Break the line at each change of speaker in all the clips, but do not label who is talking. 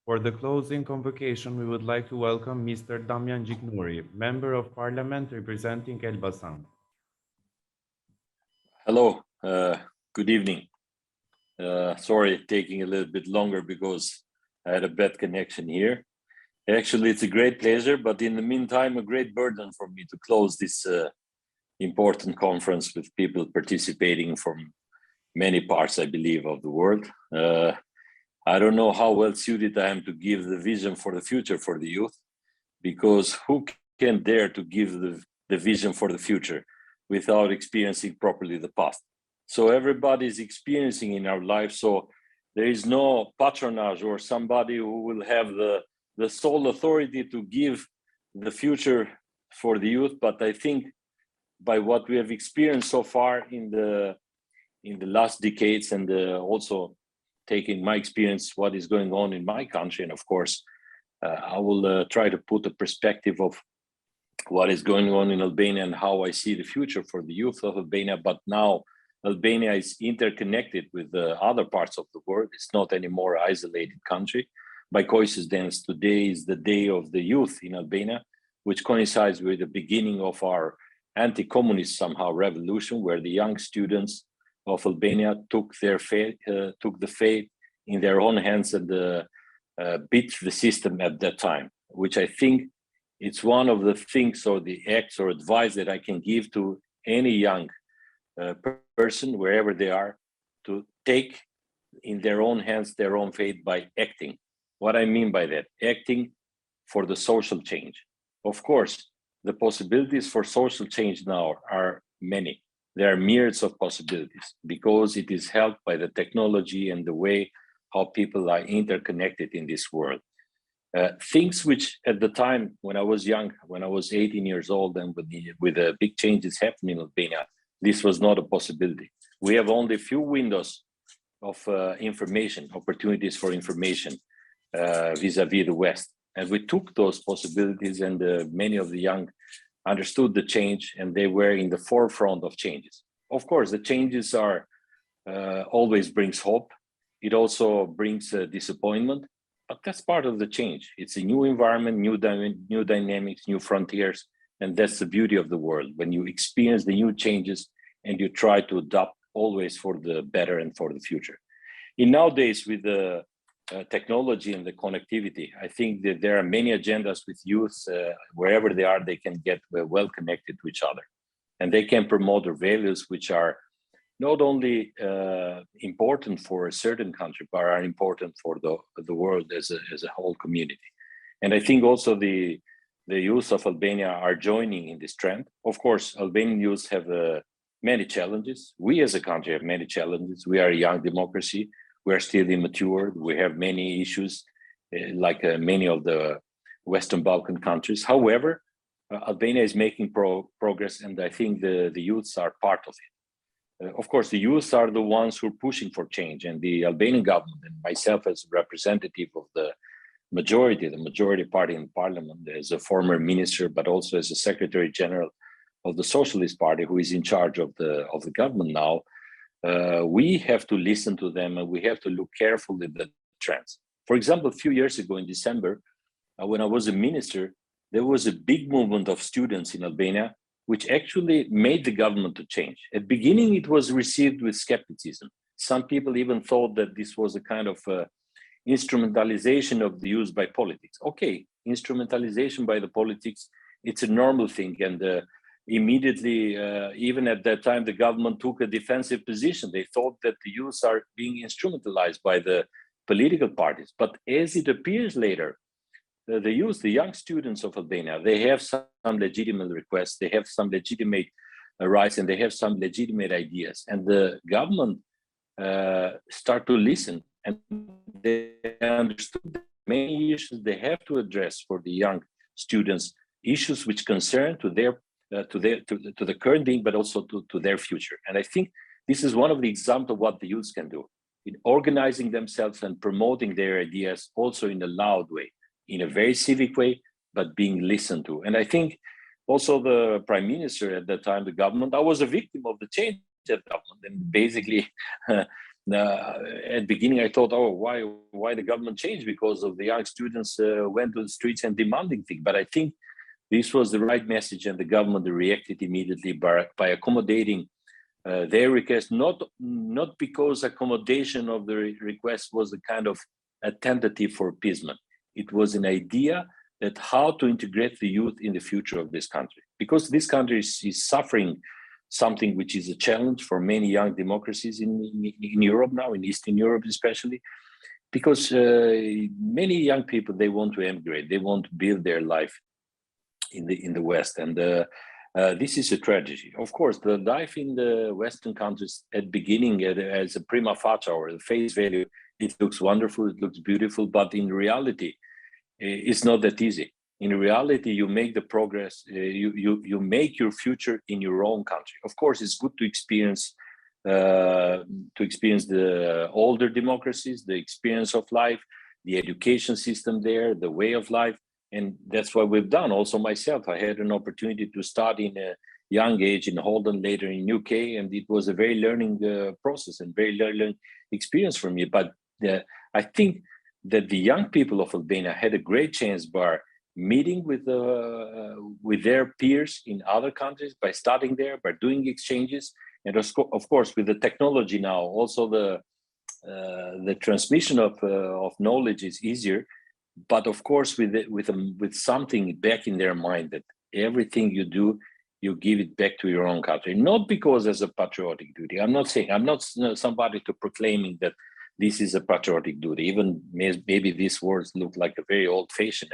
For the closing convocation, we would like to welcome Mr. Damian Gignuri, Member of Parliament representing Elbasan.
Hello, good evening. Sorry, taking a little bit longer because I had a bad connection here. Actually, it's a great pleasure, but in the meantime, a great burden for me to close this important conference with people participating from many parts, I believe, of the world. I don't know how well suited I am to give the vision for the future for the youth, because who can dare to give the vision for the future without experiencing properly the past? So everybody is experiencing in our life, so there is no patronage or somebody who will have the sole authority to give the future for the youth. But I think by what we have experienced so far in the last decades, and also taking my experience, what is going on in my country, and of course, I will try to put a perspective of what is going on in Albania and how I see the future for the youth of Albania. But now Albania is interconnected with the other parts of the world. It's not anymore an isolated country. By coincidence, today is the day of the youth in Albania, which coincides with the beginning of our anti-communist somehow revolution, where the young students of Albania took the fate in their own hands and beat the system at that time, which I think it's one of the things or the acts or advice that I can give to any young person, wherever they are, to take in their own hands their own fate by acting. What I mean by that, acting for the social change. Of course, the possibilities for social change now are many. There are myriads of possibilities because it is helped by the technology and the way how people are interconnected in this world. Things which at the time when I was young, when I was 18 years old, and with the big changes happening in Albania, this was not a possibility. We have only a few windows of information, opportunities for information vis-a-vis the West. And we took those possibilities, and many of the young understood the change, and they were in the forefront of changes. Of course, the changes are always brings hope. It also brings disappointment, but that's part of the change. It's a new environment, new dynamics, new frontiers, and that's the beauty of the world, when you experience the new changes and you try to adapt always for the better and for the future. In nowadays, with the technology and the connectivity, I think that there are many agendas with youth. Wherever they are, they can get well connected to each other, and they can promote their values, which are not only important for a certain country, but are important for the world as a whole community. And I think also the youth of Albania are joining in this trend. Of course, Albanian youth have many challenges. We as a country have many challenges. We are a young democracy. We are still immature. We have many issues, like many of the Western Balkan countries. However, Albania is making progress, and I think the youths are part of it. Of course, the youth are the ones who are pushing for change, and the Albanian government, and myself as a representative of the majority party in parliament, as a former minister, but also as a secretary general of the Socialist Party, who is in charge of the government now, we have to listen to them, and we have to look carefully at the trends. For example, a few years ago in December, when I was a minister, there was a big movement of students in Albania, which actually made the government to change. At the beginning, it was received with skepticism. Some people even thought that this was a kind of instrumentalization of the youth by politics. Okay, instrumentalization by the politics, it's a normal thing. And immediately, even at that time, the government took a defensive position. They thought that the youth are being instrumentalized by the political parties. But as it appears later, the youth, the young students of Albania, they have some legitimate requests, they have some legitimate rights, and they have some legitimate ideas. And the government start to listen, and they understood that many issues they have to address for the young students, issues which concern to the current being, but also to their future. And I think this is one of the examples of what the youth can do in organizing themselves and promoting their ideas, also in a loud way, in a very civic way, but being listened to. And I think also the prime minister at that time, the government, I was a victim of the change of government. And basically, at the beginning, I thought, oh, why the government changed? Because of the young students went to the streets and demanding things. But I think this was the right message, and the government reacted immediately by accommodating their request, not because accommodation of the request was a kind of a tentative for appeasement. It was an idea that how to integrate the youth in the future of this country, because this country is suffering something which is a challenge for many young democracies in Europe now, in Eastern Europe especially, because many young people, they want to emigrate, they want to build their life in the West, and this is a tragedy. Of course, the life in the Western countries at the beginning, as a prima facie or the face value, it looks wonderful, it looks beautiful, but in reality, it's not that easy. In reality, you make the progress, you make your future in your own country. Of course, it's good to experience the older democracies, the experience of life, the education system there, the way of life, and that's what we've done. Also, myself, I had an opportunity to start in a young age in Holland, later in UK, and it was a very learning process and very learning experience for me. But I think that the young people of Albania had a great chance by meeting with their peers in other countries, by studying there, by doing exchanges, and of course with the technology now, also the transmission of knowledge is easier. But of course, with something back in their mind that everything you do, you give it back to your own country, not because as a patriotic duty. I'm not somebody to proclaiming that this is a patriotic duty. Even maybe these words look like a very old-fashioned,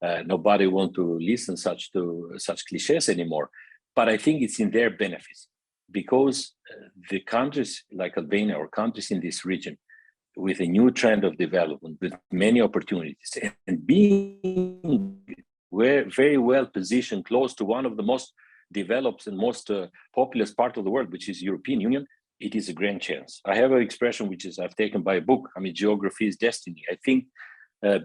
and nobody want to listen to such cliches anymore. But I think it's in their benefits, because the countries like Albania or countries in this region, with a new trend of development, with many opportunities, and being very well positioned close to one of the most developed and most populous part of the world, which is European Union, it is a grand chance. I have an expression which is I've taken by a book. I mean, geography is destiny. I think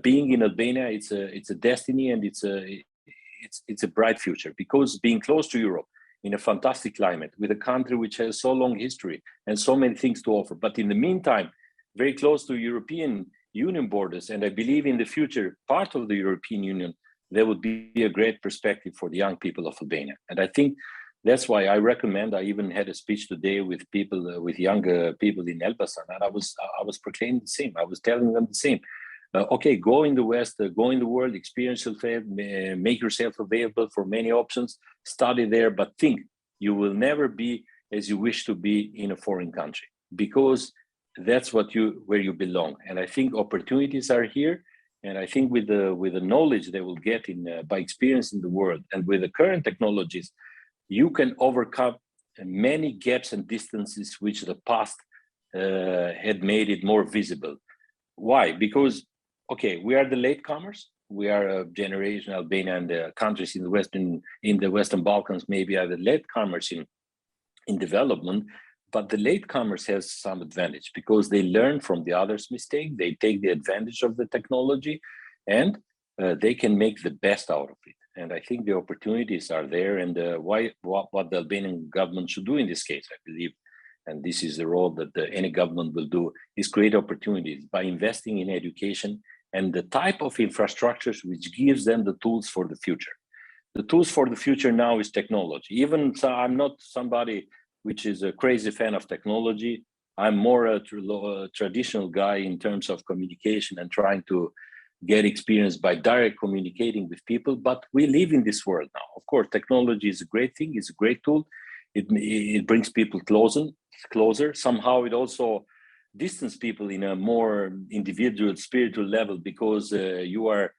being in Albania, it's a destiny, and it's a bright future, because being close to Europe in a fantastic climate, with a country which has so long history and so many things to offer, but in the meantime, very close to European Union borders, and I believe in the future part of the European Union, there would be a great perspective for the young people of Albania. And I think that's why I recommend. I even had a speech today with people, with younger people in Elbasan, and I was proclaiming the same. I was telling them the same. Okay, go in the West, go in the world, experience yourself, make yourself available for many options, study there, but think you will never be as you wish to be in a foreign country, because that's where you belong. And I think opportunities are here. And I think with the knowledge they will get by experiencing the world, and with the current technologies, you can overcome many gaps and distances which the past had made it more visible. Why? Because, okay, we are the latecomers. We are a generation, Albania and the countries in the Western Balkans maybe are the latecomers in development. But the latecomers has some advantage, because they learn from the others' mistake. They take the advantage of the technology, and they can make the best out of it. And I think the opportunities are there. And what the Albanian government should do in this case, I believe, and this is the role that any government will do, is create opportunities by investing in education and the type of infrastructures which gives them the tools for the future. The tools for the future now is technology. Even so, I'm not somebody which is a crazy fan of technology. I'm more a traditional guy in terms of communication and trying to get experience by direct communicating with people. But we live in this world now. Of course, technology is a great thing. It's a great tool. It brings people closer. Somehow it also distances people in a more individual, spiritual level, because you are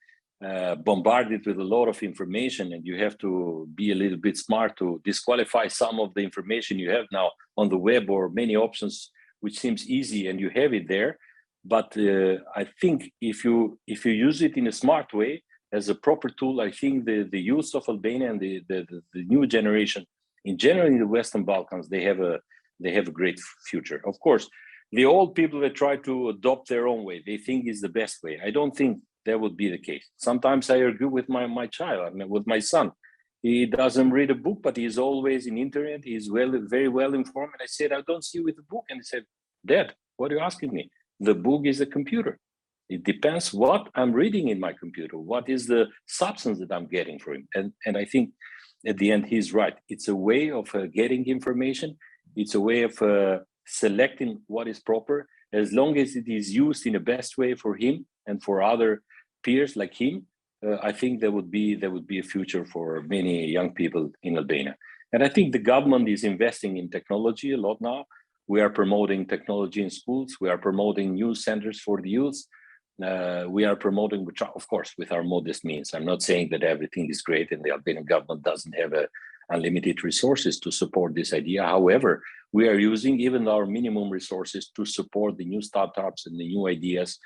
bombarded with a lot of information, and you have to be a little bit smart to disqualify some of the information you have now on the web, or many options which seems easy and you have it there. But I think if you use it in a smart way, as a proper tool, I think the youth of Albania and the new generation in general in the Western Balkans, they have a great future. Of course, the old people that try to adopt their own way, they think is the best way. I don't think that would be the case. Sometimes I argue with my child, with my son. He doesn't read a book, but he's always in internet. He's very well informed. And I said, I don't see you with a book. And he said, Dad, What are you asking me? The book is a computer. It depends what I'm reading in my computer. What is the substance that I'm getting from him? And I think at the end, he's right. It's a way of getting information. It's a way of selecting what is proper, as long as it is used in the best way for him and for other peers like him. I think there would be a future for many young people in Albania. And I think the government is investing in technology a lot now. We are promoting technology in schools. We are promoting news centers for the youth. We are promoting, which of course, with our modest means. I'm not saying that everything is great and the Albanian government doesn't have unlimited resources to support this idea. However, we are using even our minimum resources to support the new startups and the new ideas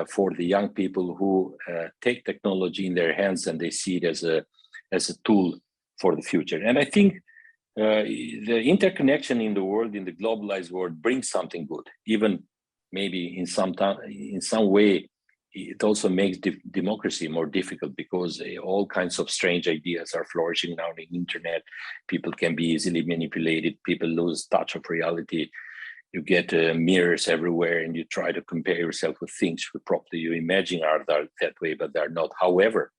for the young people who take technology in their hands and they see it as a tool for the future. And I think the interconnection in the world, in the globalized world, brings something good. Even maybe in some way, it also makes democracy more difficult, because all kinds of strange ideas are flourishing now on the internet. People can be easily manipulated. People lose touch of reality. You get mirrors everywhere, and you try to compare yourself with things probably you imagine are that way, but they're not. However,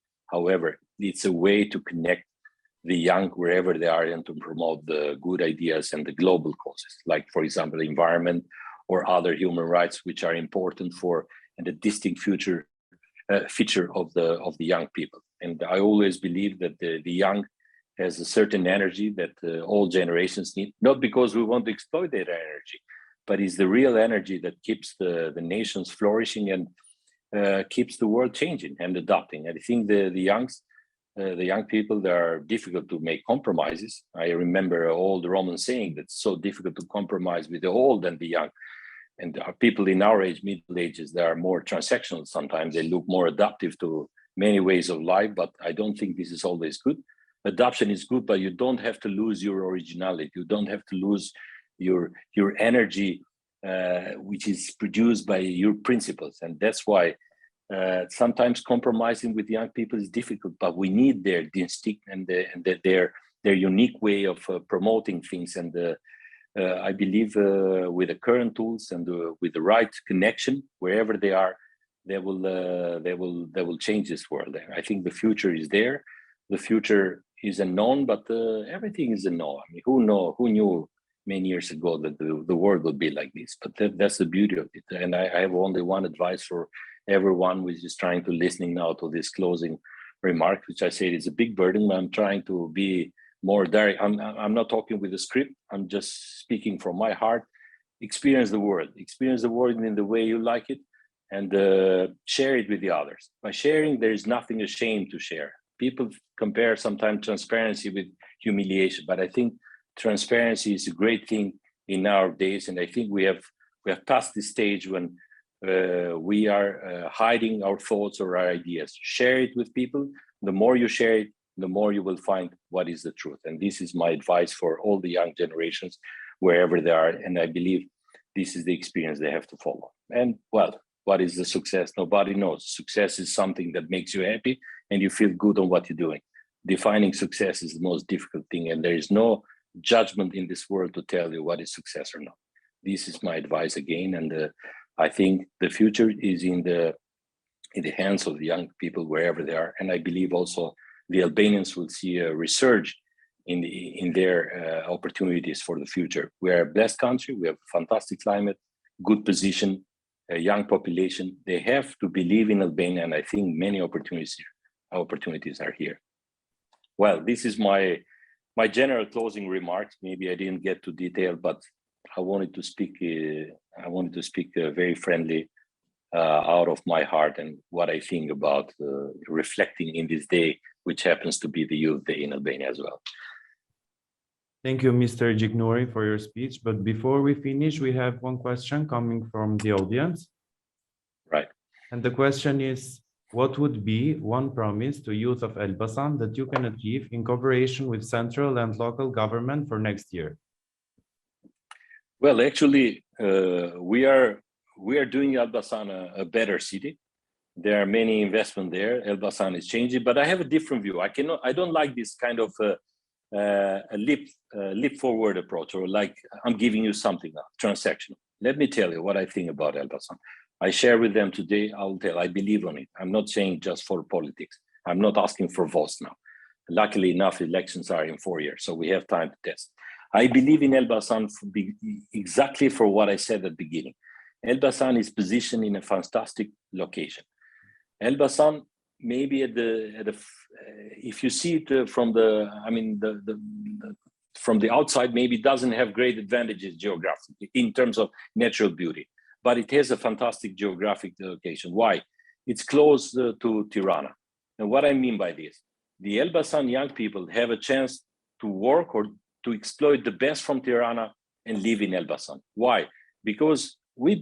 it's a way to connect the young wherever they are and to promote the good ideas and the global causes, like, for example, the environment or other human rights, which are important for and a distinct feature of the young people. And I always believe that the young has a certain energy that all generations need, not because we want to exploit that energy, but is the real energy that keeps the nations flourishing and keeps the world changing and adapting. And I think the young people, they are difficult to make compromises. I remember all the Roman saying that it's so difficult to compromise with the old and the young. And people in our age, middle ages, they are more transactional. Sometimes they look more adaptive to many ways of life, but I don't think this is always good. Adoption is good, but you don't have to lose your originality. You don't have to lose your energy, which is produced by your principles. And that's why sometimes compromising with young people is difficult, but we need their distinct and their unique way of promoting things. And I believe with the current tools and with the right connection, wherever they are, they will change this world. I think the future is there. The future is unknown, but everything is unknown. I mean, who knew many years ago that the world would be like this? But that's the beauty of it. And I have only one advice for everyone who is just trying to listening now to this closing remark, which I said is a big burden. I'm trying to be more direct. I'm not talking with a script. I'm just speaking from my heart. Experience the world in the way you like it, and share it with the others. By sharing, there is nothing ashamed to share. People compare sometimes transparency with humiliation, but I think transparency is a great thing in our days. And I think we have passed this stage when we are hiding our thoughts or our ideas. Share it with people. The more you share it, the more you will find what is the truth. And this is my advice for all the young generations, wherever they are. And I believe this is the experience they have to follow. And well, what is the success? Nobody knows. Success is something that makes you happy and you feel good on what you're doing. Defining success is the most difficult thing. And there is no judgment in this world to tell you what is success or not. This is my advice again. And I think the future is in the hands of the young people, wherever they are. And I believe also the Albanians will see a resurge in their opportunities for the future. We are a blessed country. We have a fantastic climate, good position, a young population. They have to believe in Albania, and I think many opportunities are here. Well, this is my general closing remarks. Maybe I didn't get to detail, but I wanted to speak. Very friendly out of my heart and what I think about reflecting in this day, which happens to be the Youth Day in Albania as well.
Thank you, Mr. Gjiknuri, for your speech. But before we finish, we have one question coming from the audience.
Right.
And the question is, what would be one promise to youth of Elbasan that you can achieve in cooperation with central and local government for next year?
Well, actually, we are doing Elbasan a better city. There are many investments there. Elbasan is changing, but I have a different view. I don't like this kind of a leap forward approach, or like I'm giving you something now, transactional. Let me tell you what I think about Elbasan. I share with them today, I'll tell, I believe on it. I'm not saying just for politics. I'm not asking for votes now. Luckily enough, elections are in 4 years, so we have time to test. I believe in Elbasan exactly for what I said at the beginning. Elbasan is positioned in a fantastic location. Elbasan, maybe if you see it from from the outside, maybe doesn't have great advantages geographically in terms of natural beauty, but it has a fantastic geographic location. Why? It's close to Tirana. And what I mean by this, the Elbasan young people have a chance to work or to exploit the best from Tirana and live in Elbasan. Why? Because we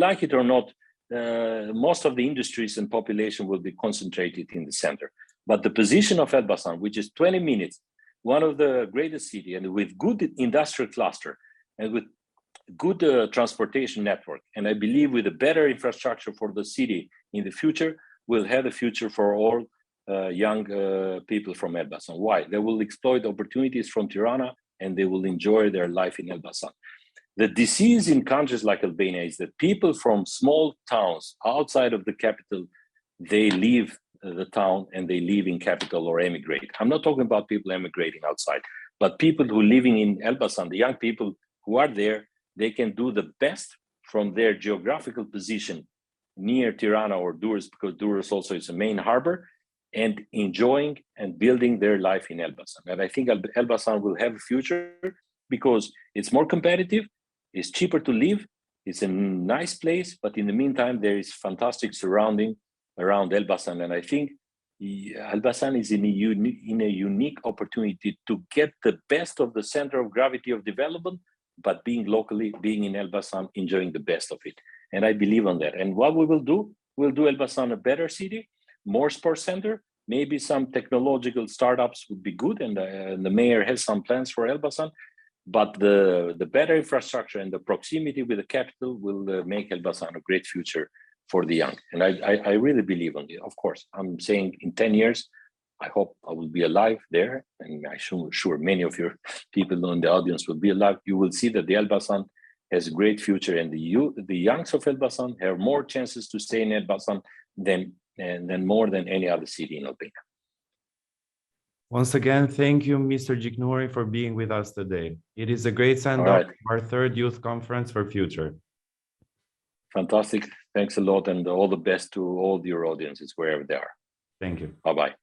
like it or not, most of the industries and population will be concentrated in the center. But the position of Elbasan, which is 20 minutes, one of the greatest city, and with good industrial cluster and with good transportation network, and I believe with a better infrastructure for the city in the future, we'll have a future for all young people from Elbasan. Why? They will exploit opportunities from Tirana and they will enjoy their life in Elbasan. The disease in countries like Albania is that people from small towns outside of the capital, they leave the town and they live in capital or emigrate. I'm not talking about people emigrating outside, but people who living in Elbasan, the young people who are there, they can do the best from their geographical position near Tirana or Durrës, because Durrës also is a main harbor, and enjoying and building their life in Elbasan. And I think Elbasan will have a future because it's more competitive, it's cheaper to live, it's a nice place, but in the meantime, there is fantastic surrounding around Elbasan. And I think Elbasan is in a unique opportunity to get the best of the center of gravity of development, but being locally, being in Elbasan, enjoying the best of it. And I believe on that. And what we will do, we'll do Elbasan a better city, more sports center, maybe some technological startups would be good. And the mayor has some plans for Elbasan, but the better infrastructure and the proximity with the capital will make Elbasan a great future for the young. And I really believe on it. Of course, I'm saying in 10 years, I hope I will be alive there. And I'm sure many of your people in the audience will be alive. You will see that the Elbasan has a great future, and the youngs of Elbasan have more chances to stay in Elbasan than more than any other city in Albania.
Once again, thank you, Mr. Gjiknuri, for being with us today. It is a great send-off to our third youth conference for future.
Fantastic. Thanks a lot, and all the best to all your audiences, wherever they are.
Thank you.
Bye-bye.